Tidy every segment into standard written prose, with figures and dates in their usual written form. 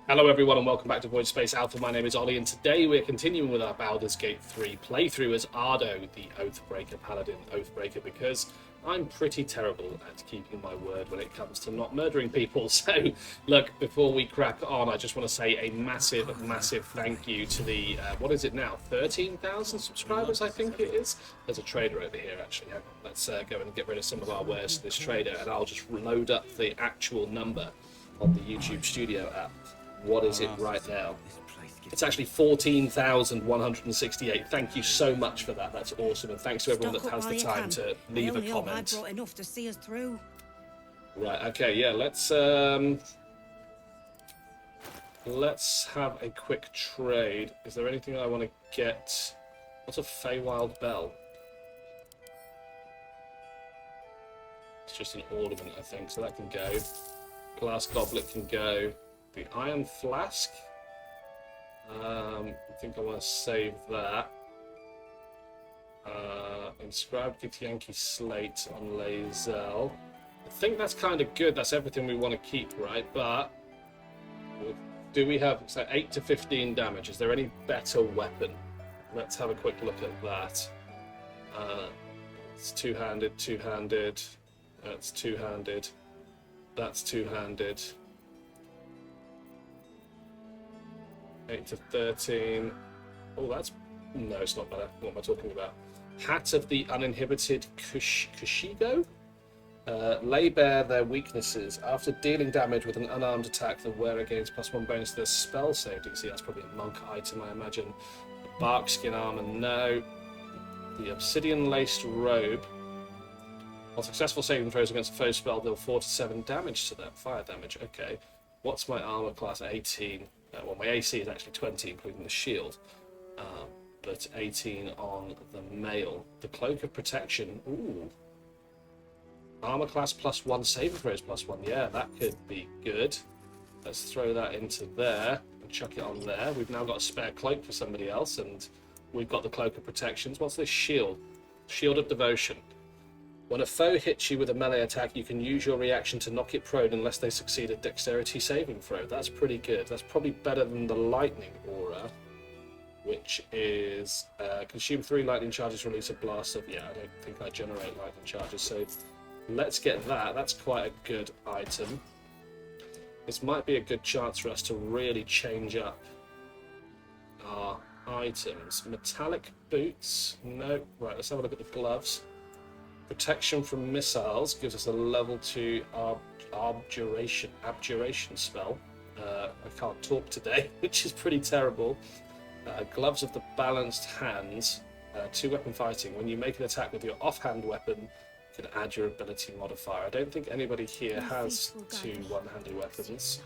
Hello everyone and welcome back to Void Space Alpha. My name is Ollie and today we're continuing with our Baldur's Gate 3 playthrough as Ardo, the Oathbreaker Paladin Oathbreaker, because I'm pretty terrible at keeping my word when it comes to not murdering people. So, look, before we crack on, I just want to say a massive, massive thank you to the, what is it now, 13,000 subscribers I think it is? There's a trader over here actually. Hang on. Let's go and get rid of some of our wares to this trader and I'll just load up the actual number on the YouTube Studio app. What is it right now? It's actually 14,168. Thank you so much for that. That's awesome. And thanks to everyone that has the time to leave a comment. I brought enough to see us through. Right, okay, yeah, let's have a quick trade. Is there anything I want to get? What's a Feywild Bell? It's just an ornament, I think, so that can go. Glass Goblet can go. The Iron Flask. I think I want to save that. Inscribed Githyanki Slate on Lae'zel. I think that's kind of good. That's everything we want to keep, right? But do we have 8 to 15 damage? Is there any better weapon? Let's have a quick look at that. It's two-handed, two-handed. That's two-handed. That's two-handed. 8 to 13. Oh, that's... No, it's not better. What am I talking about? Hat of the Uninhibited Kushigo? Lay bare their weaknesses. After dealing damage with an unarmed attack, the wearer gains +1 bonus to their spell save. You can see that's probably a monk item, I imagine. The Barkskin armor, no. The Obsidian Laced Robe. On successful saving throws against a foe spell, deal 4 to 7 damage to that. Fire damage, okay. What's my armor class? 18. Well, my AC is actually 20, including the shield, but 18 on the mail. The Cloak of Protection, ooh. Armor class +1, saving throws +1. Yeah, that could be good. Let's throw that into there and chuck it on there. We've now got a spare cloak for somebody else, and we've got the Cloak of Protections. What's this shield? Shield of Devotion. When a foe hits you with a melee attack, you can use your reaction to knock it prone unless they succeed a dexterity saving throw. That's pretty good. That's probably better than the lightning aura, which is consume 3 lightning charges, release a blast of... Yeah, I don't think I generate lightning charges, so let's get that. That's quite a good item. This might be a good chance for us to really change up our items. Metallic boots? No. Right, let's have a look at the gloves. Protection from missiles gives us a level 2 abjuration spell. I can't talk today, which is pretty terrible. Gloves of the Balanced Hands. 2 weapon fighting. When you make an attack with your offhand weapon, you can add your ability modifier. I don't think anybody here has 2 one-handed weapons.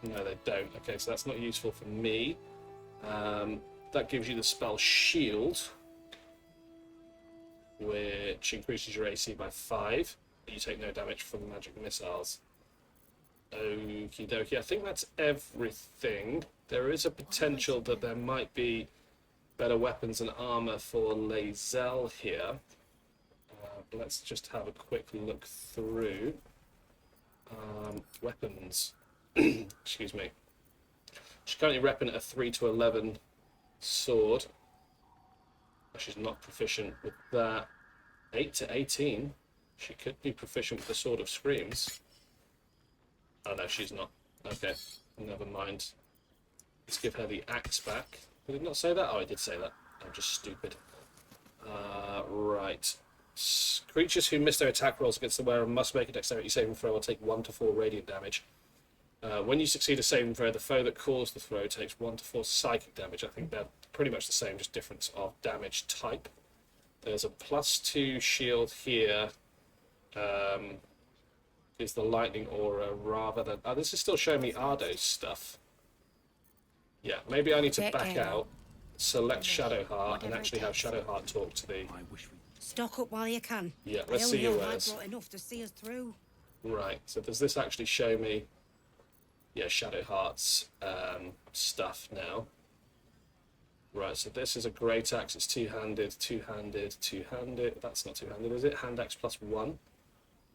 No, they don't. Okay, so that's not useful for me. That gives you the spell Shield, which increases your AC by 5. You take no damage from magic missiles. Okie dokie. I think that's everything. There is a potential that there might be better weapons and armor for Lae'zel here. Let's just have a quick look through. Weapons. Excuse me. She's currently repping a 3 to 11 sword. She's not proficient with that. 8 to 18. She could be proficient with the Sword of Screams. Oh no, she's not. Okay, never mind. Let's give her the axe back. Did it not say that? Oh, I did say that. I'm just stupid. Right. Creatures who miss their attack rolls against the wearer must make a dexterity saving throw or take 1 to 4 radiant damage. When you succeed a saving throw, the foe that caused the throw takes 1 to 4 psychic damage. I think they're pretty much the same, just difference of damage type. There's a +2 shield here. Is the lightning aura rather than... Oh, this is still showing me Ardo's stuff. Yeah, maybe I need to back out, select Shadowheart, and actually have Shadowheart talk to the... Stock up while you can. Yeah, let's see your words. I brought enough to see us through. Right, so does this actually show me... Yeah, Shadowheart's stuff now. Right, so this is a great axe. It's two-handed, two-handed, two-handed. That's not two-handed, is it? Hand axe +1.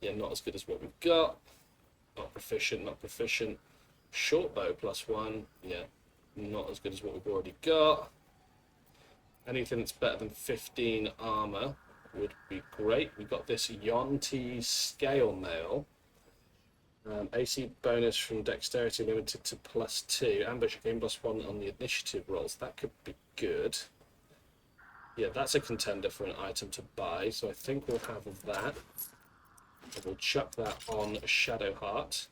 Yeah, not as good as what we've got. Not proficient, not proficient. Short bow +1. Yeah, not as good as what we've already got. Anything that's better than 15 armor would be great. We've got this Yonti Scale Mail. AC bonus from dexterity limited to +2. Ambush gain +1 on the initiative rolls. That could be good. Yeah, that's a contender for an item to buy, so I think we'll have that. And we'll chuck that on Shadowheart.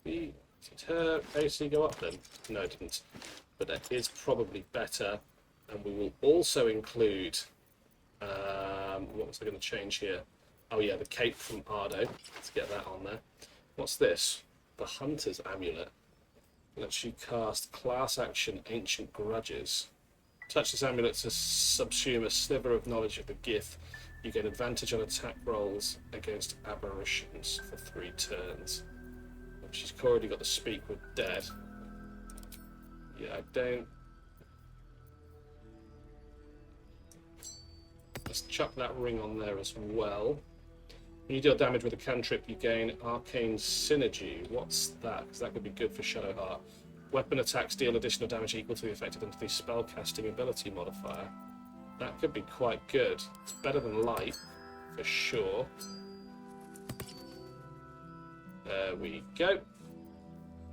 Did her AC go up then? No, it didn't. But that is probably better. And we will also include... what was I going to change here? Oh yeah, the cape from Ardo. Let's get that on there. What's this? The Hunter's Amulet. Lets you cast class action Ancient Grudges. Touch this amulet to subsume a sliver of knowledge of the Gith. You gain advantage on attack rolls against aberrations for 3 turns. She's already got the Speak with Dead. Yeah, I don't... Let's chuck that ring on there as well. When you deal damage with a cantrip, you gain Arcane Synergy. What's that? Because that could be good for Shadowheart. Weapon attacks deal additional damage equal to the affected entity's spellcasting ability modifier. That could be quite good. It's better than light, for sure. There we go.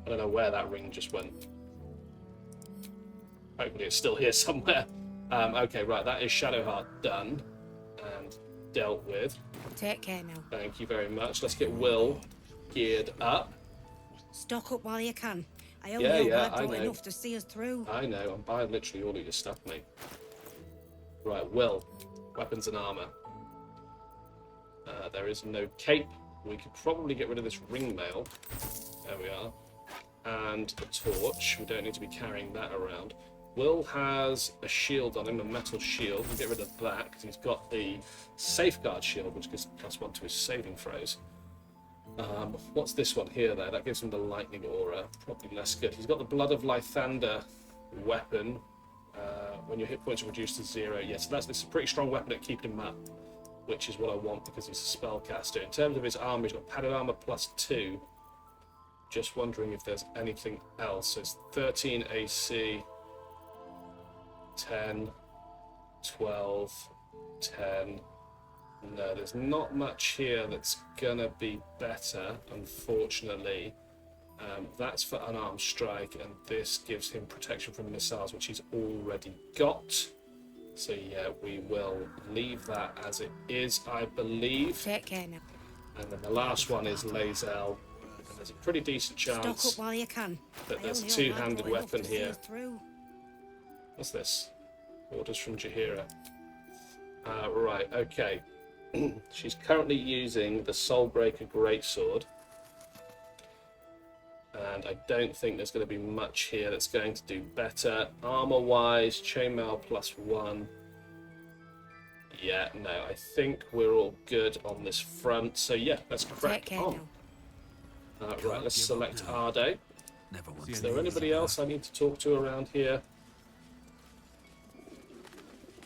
I don't know where that ring just went. Hopefully it's still here somewhere. Okay, right, that is Shadowheart done and dealt with. Take care now. Thank you very much. Let's get Will geared up. Stock up while you can. I only Yeah, hope I I've got know. enough to see us through. I know, I'm buying literally all of your stuff, mate. Right, Will. Weapons and armour. There is no cape. We could probably get rid of this ring mail. There we are. And a torch. We don't need to be carrying that around. Will has a shield on him, a metal shield. We'll get rid of that because he's got the safeguard shield, which gives +1 to his saving throws. What's this one here, though? That gives him the lightning aura. Probably less good. He's got the Blood of Lythander weapon. When your hit points are reduced to 0. Yes, yeah, so it's a pretty strong weapon at keeping him up, which is what I want because he's a spellcaster. In terms of his armor, he's got padded armor +2. Just wondering if there's anything else. So it's 13 AC, 10, 12, 10. No, there's not much here that's gonna be better, unfortunately. That's for unarmed strike, and this gives him protection from missiles, which he's already got. So yeah, we will leave that as it is, I believe. Take care now. And then the last one is Lae'zel. And there's a pretty decent Stock chance up while you can. that I there's a only hope I've two-handed got enough weapon to see here. us through. What's this? Orders from Jaheira. Right, okay. She's currently using the Soulbreaker Greatsword. And I don't think there's going to be much here that's going to do better. Armor-wise, chainmail +1. Yeah, no, I think we're all good on this front. So yeah, let's Take crack care on. now. Right, let's select Ardo. Never once. Is there anybody else I need to talk to around here?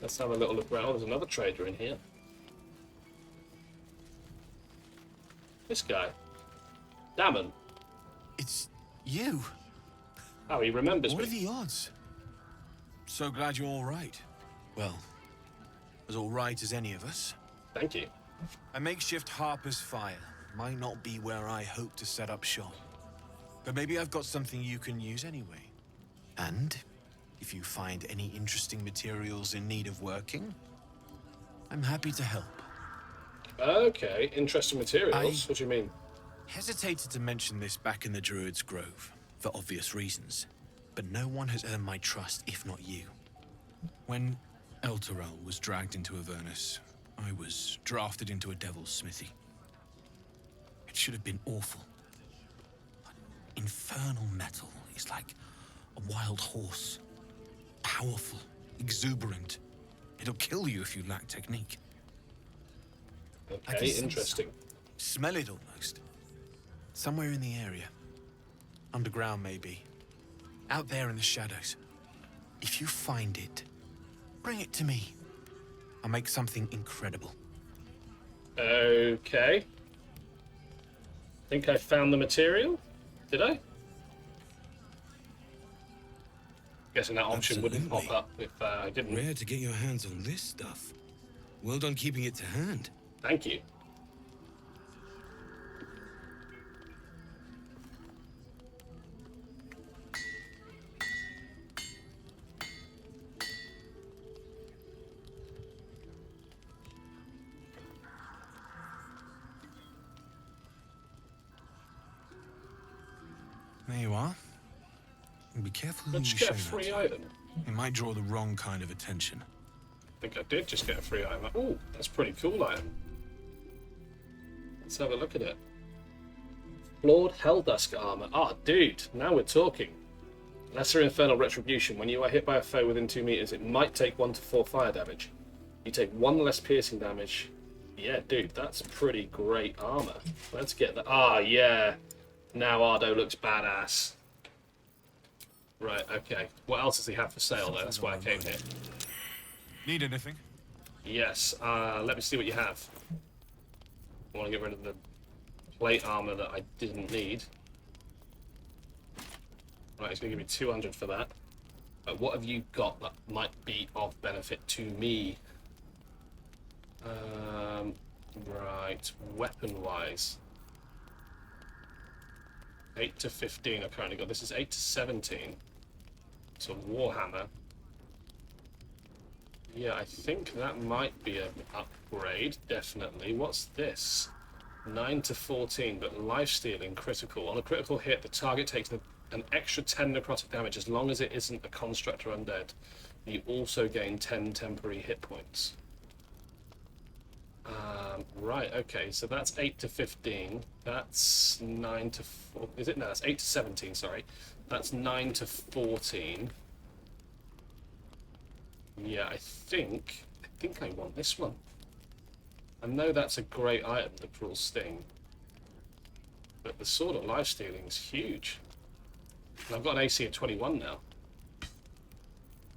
Let's have a little look around. Oh, there's another trader in here. This guy. Damon. It's you. Oh, he remembers What are me. the odds? So glad you're all right. Well, as all right as any of us. Thank you. A makeshift Harper's Fire might not be where I hope to set up shop. But maybe I've got something you can use anyway. And if you find any interesting materials in need of working, I'm happy to help. Okay, interesting materials. What do you mean? Hesitated to mention this back in the Druid's Grove, for obvious reasons. But no one has earned my trust, if not you. When Elturel was dragged into Avernus, I was drafted into a devil's smithy. It should have been awful. But infernal metal is like a wild horse. Powerful, exuberant. It'll kill you if you lack technique. I Okay, can sense interesting. Smell it almost. Somewhere in the area. Underground, maybe. Out there in the shadows. If you find it, bring it to me. I'll make something incredible. Okay. Think I found the material. Did I? Guessing that option wouldn't pop Absolutely. up if I didn't. Rare to get your hands on this stuff. Well done keeping it to hand. Thank you. There you are. And be careful who Let's you get show a free that. item. It might draw the wrong kind of attention. I think I did just get a free item. Oh, that's a pretty cool item. Let's have a look at it. Flawed Helldusk armor. Ah, dude, now we're talking. Lesser Infernal Retribution. When you are hit by a foe within 2 meters, it might take 1 to 4 fire damage. You take 1 less piercing damage. Yeah, dude, that's pretty great armor. Let's get that. Ah, yeah. Now Ardo looks badass. Right, okay. What else does he have for sale, though? That's why I came here. Need anything? Yes, let me see what you have. I want to get rid of the plate armor that I didn't need. Right, he's going to give me 200 for that. What have you got that might be of benefit to me? Right, weapon-wise. 8 to 15 I've currently got. This is 8 to 17. So Warhammer. Yeah, I think that might be an upgrade, definitely. What's this? 9 to 14, but life-stealing critical. On a critical hit, the target takes an extra 10 necrotic damage as long as it isn't a construct or undead. You also gain 10 temporary hit points. Right, okay, so that's 8 to 15. That's 9 to 4. Is it? No, that's 8 to 17, sorry. That's 9 to 14. Yeah, I think I want this one. I know that's a great item, the Cruel Sting. But the Sword of Life Stealing is huge. And I've got an AC of 21 now.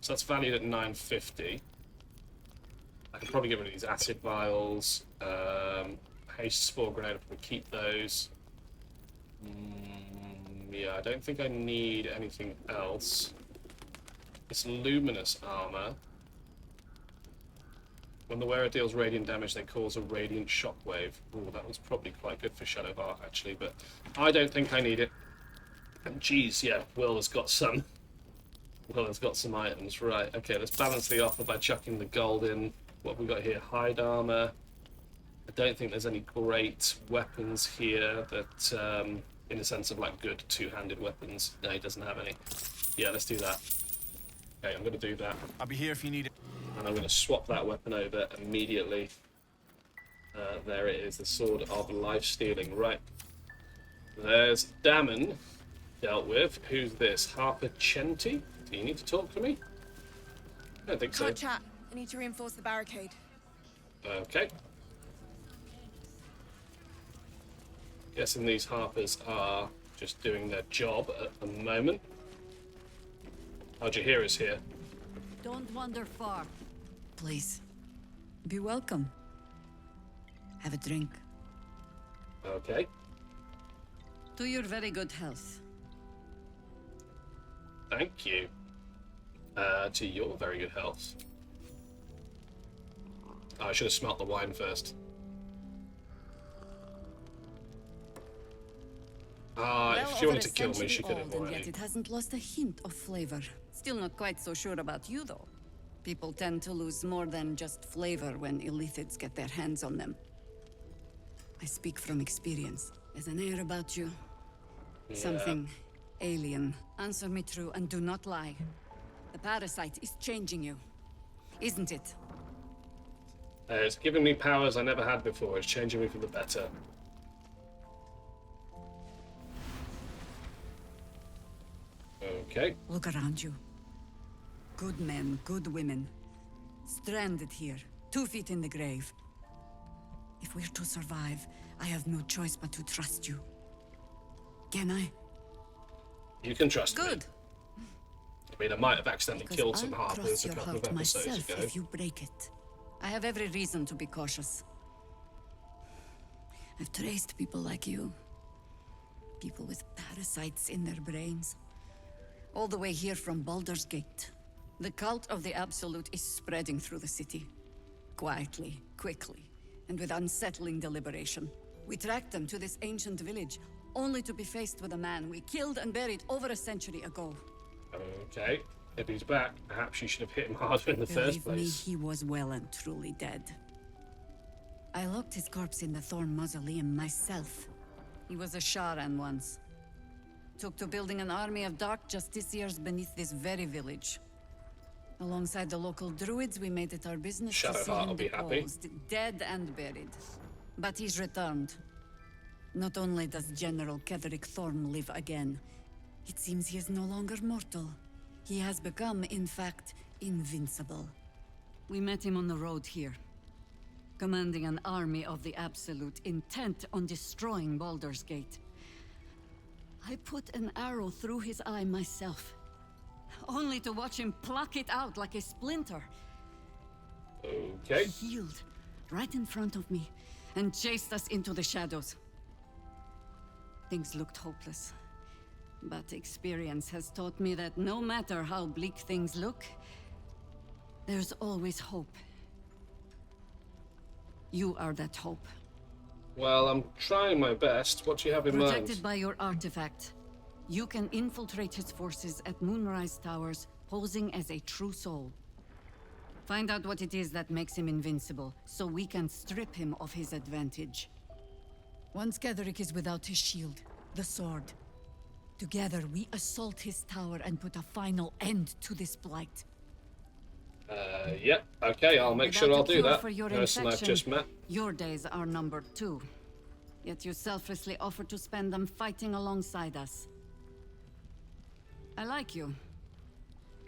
So that's valued at 950. I could probably get rid of these acid vials. Haste spore grenade, I'll probably keep those. Yeah, I don't think I need anything else. This luminous armor. When the wearer deals radiant damage, they cause a radiant shockwave. Ooh, that was probably quite good for Shadowheart, actually, but I don't think I need it. And geez, yeah, Will has got some. Will has got some items, right? Okay, let's balance the offer by chucking the gold in. What have we got here? Hide armor. I don't think there's any great weapons here that, in the sense of like good two-handed weapons. No, he doesn't have any. Yeah, let's do that. Okay, I'm going to do that. I'll be here if you need it. And I'm going to swap that weapon over immediately. There it is, the Sword of Life Stealing. Right. There's Damon dealt with. Who's this? Harper Chenti? Do you need to talk to me? I don't think so. Can't chat. I need to reinforce the barricade. Okay. Guessing these Harpers are just doing their job at the moment. Jaheira's here. Don't wander far. Please. Be welcome. Have a drink. Okay. To your very good health. Thank you. To your very good health. I should have smelt the wine first. If she wanted to kill me, she could have And yet already. it hasn't lost a hint of flavor. Still not quite so sure about you, though. People tend to lose more than just flavor when illithids get their hands on them. I speak from experience. There's an air about you. Yeah. Something alien. Answer me true and do not lie. The parasite is changing you, isn't it? It's giving me powers I never had before. It's changing me for the better. Okay. Look around you. Good men, good women. Stranded here, 2 feet in the grave. If we're to survive, I have no choice but to trust you. Can I? You can trust me. Good. I mean, I might have accidentally Because killed some I'll Harpers cross a your couple of heart episodes myself ago. if you break it. I have every reason to be cautious. I've traced people like you. People with parasites in their brains. All the way here from Baldur's Gate. The cult of the Absolute is spreading through the city. Quietly, quickly, and with unsettling deliberation. We tracked them to this ancient village, only to be faced with a man we killed and buried over a century ago. Okay, if he's back, perhaps you should have hit him harder in the first Believe me, place. he was well and truly dead. I locked his corpse in the Thorn Mausoleum myself. He was a Sharan once. Took to building an army of dark justiciars beneath this very village. Alongside the local druids, we made it our business to see Shadowheart him will be happy. deposed, dead and buried. But he's returned. Not only does General Ketheric Thorn live again, it seems he is no longer mortal. He has become, in fact, invincible. We met him on the road here, commanding an army of the Absolute, intent on destroying Baldur's Gate. I put an arrow through his eye myself, only to watch him pluck it out like a splinter. Okay. He healed right in front of me and chased us into the shadows. Things looked hopeless, but experience has taught me that no matter how bleak things look, there's always hope. You are that hope. Well, I'm trying my best. What do you have in mind? Protected by your artifact, you can infiltrate his forces at Moonrise Towers, posing as a true soul. Find out what it is that makes him invincible, so we can strip him of his advantage. Once Ketheric is without his shield, the sword, together we assault his tower and put a final end to this blight. Yep. Okay, I'll make sure Without I'll a do cure that. for your Person I've infection, just met. Your days are numbered too. Yet you selflessly offer to spend them fighting alongside us. I like you.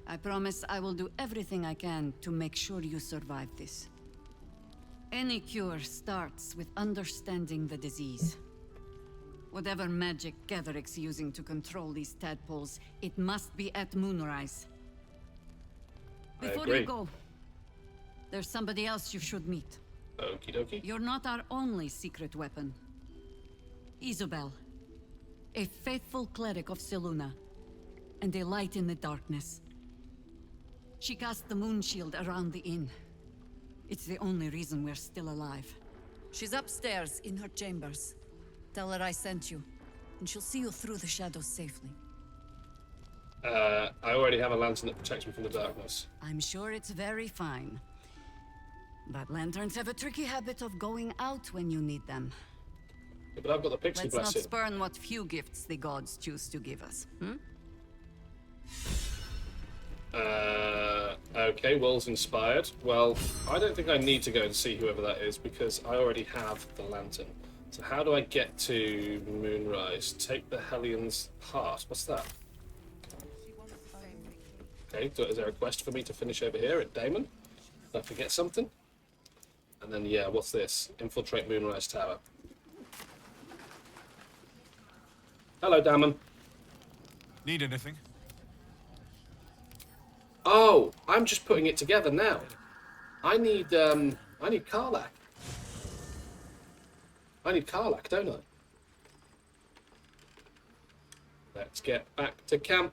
I promise I will do everything I can to make sure you survive this. Any cure starts with understanding the disease. Whatever magic Ketheric's using to control these tadpoles, it must be at Moonrise. Before agree. you go, there's somebody else you should meet. Okie dokie. You're not our only secret weapon. Isobel, a faithful cleric of Selûne, and a light in the darkness. She cast the moon shield around the inn. It's the only reason we're still alive. She's upstairs in her chambers. Tell her I sent you, and she'll see you through the shadows safely. I already have a lantern that protects me from the darkness. I'm sure it's very fine. But lanterns have a tricky habit of going out when you need them. Yeah, but I've got the pixie Let's not blessing. spurn what few gifts the gods choose to give us, hmm? Okay, Will's inspired. Well, I don't think I need to go and see whoever that is because I already have the lantern. So how do I get to Moonrise? Take the Hellion's heart. What's that? Okay, is there a quest for me to finish over here at Daemon? Did I forget something? And then, yeah, what's this? Infiltrate Moonrise Tower. Hello, Daemon. Need anything? Oh, I'm just putting it together now. I need Karlach. I need Karlach, don't I? Let's get back to camp.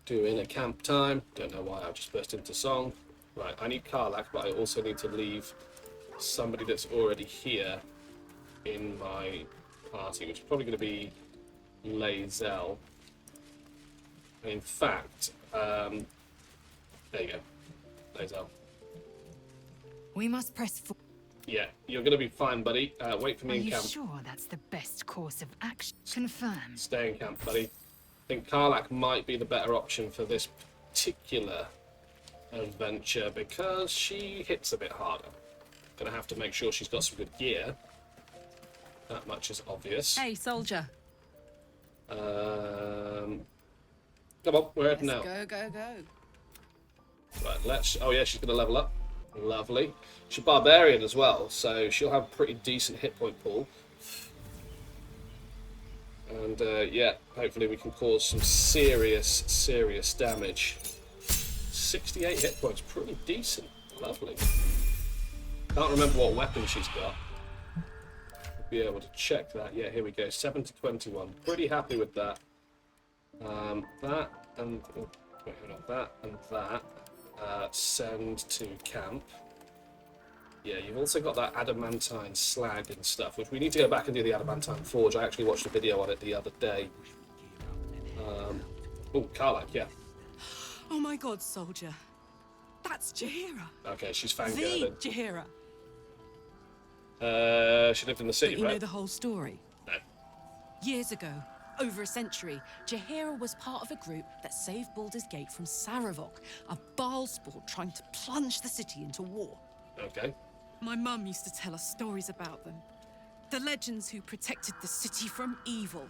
Doing a camp time. Don't know why I just burst into song. Right, I need Karlach, but I also need to leave somebody that's already here in my party, which is probably going to be Lae'zel. In fact, there you go. Lae'zel. We must press forward. Yeah, you're going to be fine, buddy. Wait for Are me in you camp. sure that's the best course of action? Confirmed. Stay in camp, buddy. I think Karlach might be the better option for this particular adventure because she hits a bit harder. Gonna have to make sure she's got some good gear. That much is obvious. Hey, soldier. Come on, we're heading Let's out. go, go, go. Right, let's. Oh yeah, she's gonna level up. Lovely. She's a barbarian as well, so she'll have a pretty decent hit point pool. And yeah, hopefully we can cause some serious damage. 68 hit points, pretty decent. Lovely. Can't remember what weapon she's got. be able to check that. Yeah, here we go. 7 to 21. Pretty happy with that. That and wait, hold on. That and that. Send to camp. Yeah, you've also got that adamantine slag and stuff, which we need to go back and do the adamantine forge. I actually watched a video on it the other day. Oh, Karlach, yeah. Oh my god, soldier. That's Jaheira. Okay, she's The fangirling. Jaheira. She lived in the city, But you right? know the whole story? No. Years ago, over a century, Jaheira was part of a group that saved Baldur's Gate from Saravok, a Baalspawn trying to plunge the city into war. Okay. My mum used to tell us stories about them. The legends who protected the city from evil.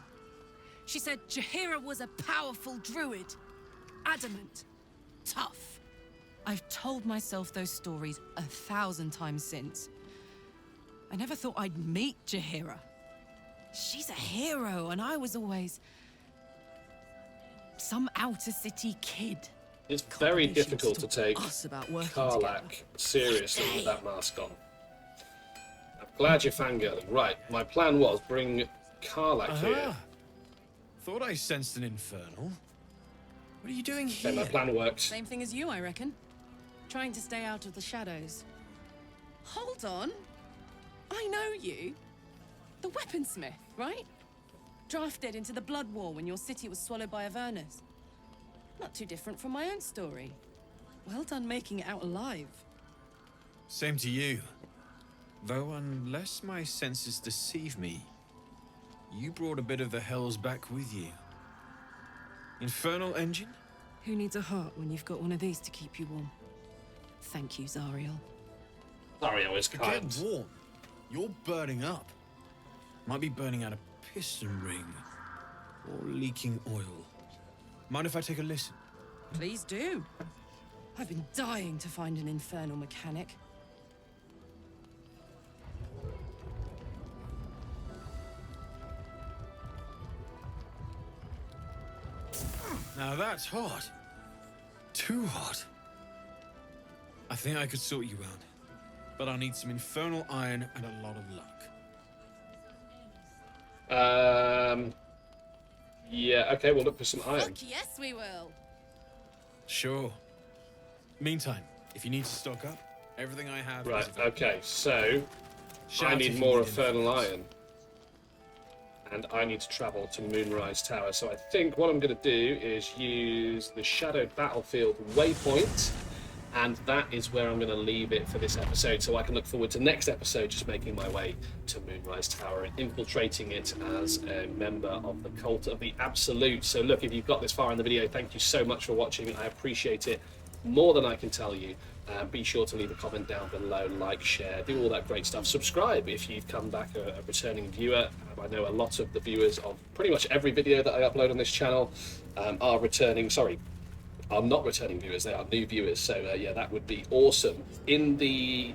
She said Jaheira was a powerful druid. Adamant. Tough. I've told myself those stories 1,000 times since. I never thought I'd meet Jaheira. She's a hero, and I was always some outer city kid. It's very Combinations difficult to taught take us about working together. Karlach seriously with that mask on. I'm glad you're fangirling. Right, my plan was bring Karlach here. Aha. Thought I sensed an infernal. What are you doing Okay, here? my plan worked. Same thing as you, I reckon. Trying to stay out of the shadows. Hold on. I know you. The weaponsmith, right? Drafted into the Blood War when your city was swallowed by Avernus. Not too different from my own story. Well done making it out alive. Same to you. Though unless my senses deceive me, you brought a bit of the hells back with you. Infernal engine? Who needs a heart when you've got one of these to keep you warm? Thank you, Zariel. Dario is Get kind. warm. You're burning up. Might be burning out a piston ring. Or leaking oil. Mind if I take a listen? Please do. I've been dying to find an infernal mechanic. Now that's hot. Too hot. I think I could sort you out. But I'll need some infernal iron and a lot of luck. Yeah, okay, we'll look for some iron. Fuck yes, we will. Sure. Meantime, if you need to stock up, everything I have Right, is available. okay, so Shout I if need you more need infernal anything else. iron. And I need to travel to Moonrise Tower. So I think what I'm going to do is use the Shadowed Battlefield waypoint. And that is where I'm going to leave it for this episode. So I can look forward to next episode, just making my way to Moonrise Tower and infiltrating it as a member of the Cult of the Absolute. So look, if you've got this far in the video, thank you so much for watching. I appreciate it more than I can tell you. Be sure to leave a comment down below, like, share, do all that great stuff. Subscribe if you've come back a returning viewer. I know a lot of the viewers of pretty much every video that I upload on this channel are not returning viewers, they are new viewers. So yeah, that would be awesome. In the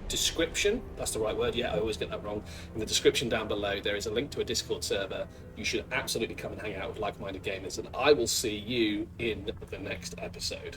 description, that's the right word, yeah, I always get that wrong. In the description down below, there is a link to a Discord server. You should absolutely come and hang out with like-minded gamers, and I will see you in the next episode.